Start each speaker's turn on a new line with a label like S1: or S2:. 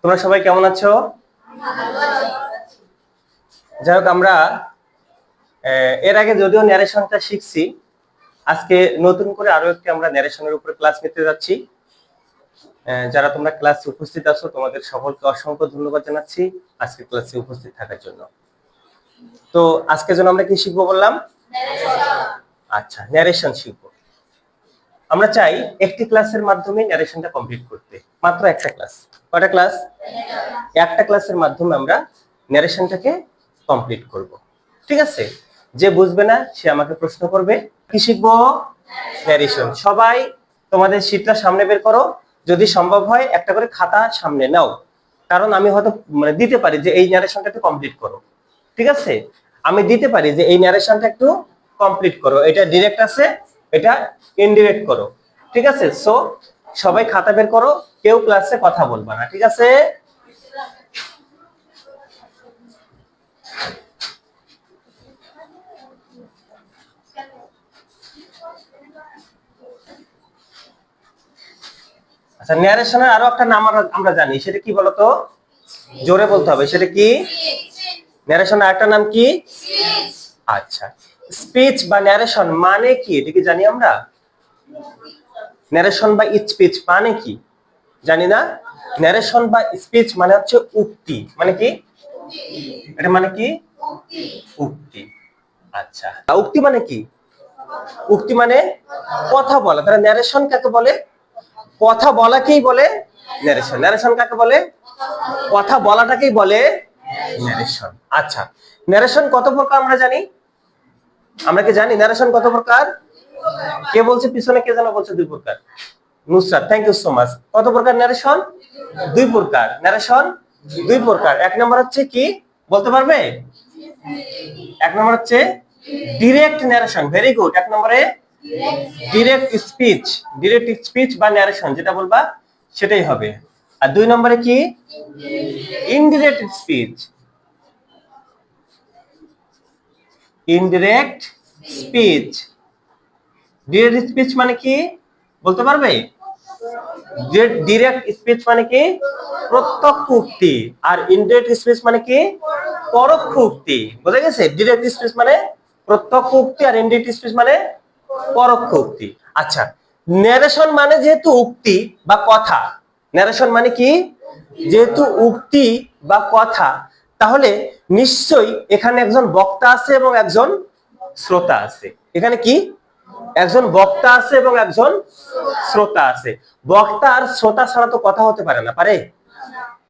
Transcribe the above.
S1: তোমরা সবাই কেমন আছো? যাই হোক, আমরা এর আগে যদিও ন্যারেশনটা শিখছি, আজকে নতুন করে আরো একটি আমরা ন্যারেশনের উপরে ক্লাস নিতে যাচ্ছি। যারা তোমরা ক্লাসে উপস্থিত আছো তোমাদের সকলকে অসংখ্য ধন্যবাদ জানাচ্ছি আজকে ক্লাসে উপস্থিত থাকার জন্য। তো আজকের জন্য আমরা কি শিখবো বললাম? আচ্ছা, ন্যারেশন শিখবো। আমরা চাই একটি ক্লাসের মাধ্যমে ন্যারেশনটা কমপ্লিট করতে, মাত্র একটা ক্লাস। কয়টা ক্লাস? একটা ক্লাসের মাধ্যমে আমরা ন্যারেশনটাকে কমপ্লিট করব। ঠিক আছে? যে বুঝবে না সে আমাকে প্রশ্ন করবে। কি শিখবো? ন্যারেশন। সবাই তোমাদের শীটটা সামনে বের করো, যদি সম্ভব হয় একটা করে খাতা সামনে নাও, কারণ আমি হয়তো দিতে পারি যে এই ন্যারেশনটা একটু কমপ্লিট করো। ঠিক আছে? আমি দিতে পারি যে এই ন্যারেশনটা একটু কমপ্লিট করো, এটা ডিরেক্ট আছে, এটা ইনডিরেক্ট করো। ঠিক আছে? সো সবাই খাতা বের করো, কেউ ক্লাসে কথা বলবা না। ঠিক আছে? আচ্ছা, ন্যারেশনের আরো একটা নাম আমরা জানি, সেটা কি বলতো? জোরে বলতে হবে। সেটা কি? ন্যারেশনের আরেকটা নাম কি? আচ্ছা, স্পিচ বা ন্যারেশন মানে কি এটা কি জানি আমরা? ন্যারেশন বা স্পিচ মানে কি জানি না? ন্যারেশন বা স্পিচ মানে হচ্ছে উক্তি। মানে কি? এটা মানে কি? উক্তি। আচ্ছা, উক্তি মানে কি? উক্তি মানে কথা বলা। তাহলে ন্যারেশন কাকে বলে? কথা বলাকেই বলে ন্যারেশন। ন্যারেশন কাকে বলে? কথা বলাটাকেই বলে ন্যারেশন। আচ্ছা, ন্যারেশন কত প্রকার আমরা জানি? আমরা কি জানি ন্যারেশন কত প্রকার? কে বলছে পিছনে? কে যেন বলছে দুই প্রকার? Nusrat, thank you so much. কত প্রকার ন্যারেশন? দুই প্রকার। ন্যারেশন দুই প্রকার। এক নম্বর হচ্ছে কি বলতে পারবে? এক নম্বর হচ্ছে ডিরেক্ট ন্যারেশন। Very good. এক নম্বরে ডিরেক্ট স্পিচ। ডিরেক্ট স্পিচ বা ন্যারেশন যেটা বলবা সেটাই হবে। আর দুই নম্বরে কি? Indirect speech. Indirect speech. Direct speech মানে কি বলতে পারবে? ডিরেক্ট স্পিচ মানে কি? প্রত্যক্ষ উক্তি। আর ইনডিরেক্ট স্পিচ মানে কি? পরোক্ষ উক্তি। বুঝা গেছে? ডিরেক্ট স্পিচ মানে প্রত্যক্ষ উক্তি, আর ইনডিরেক্ট স্পিচ মানে পরোক্ষ উক্তি। আচ্ছা, ন্যারেশন মানে যেহেতু উক্তি বা কথা, ন্যারেশন মানে কি? যেহেতু উক্তি বা কথা, তাহলে নিশ্চয়ই এখানে একজন বক্তা আছে এবং একজন শ্রোতা আছে। এখানে কি? একজন বক্তা আছে এবং একজন শ্রোতা আছে। বক্তা আর শ্রোতা ছাড়া তো কথা হতে পারে না, পারে?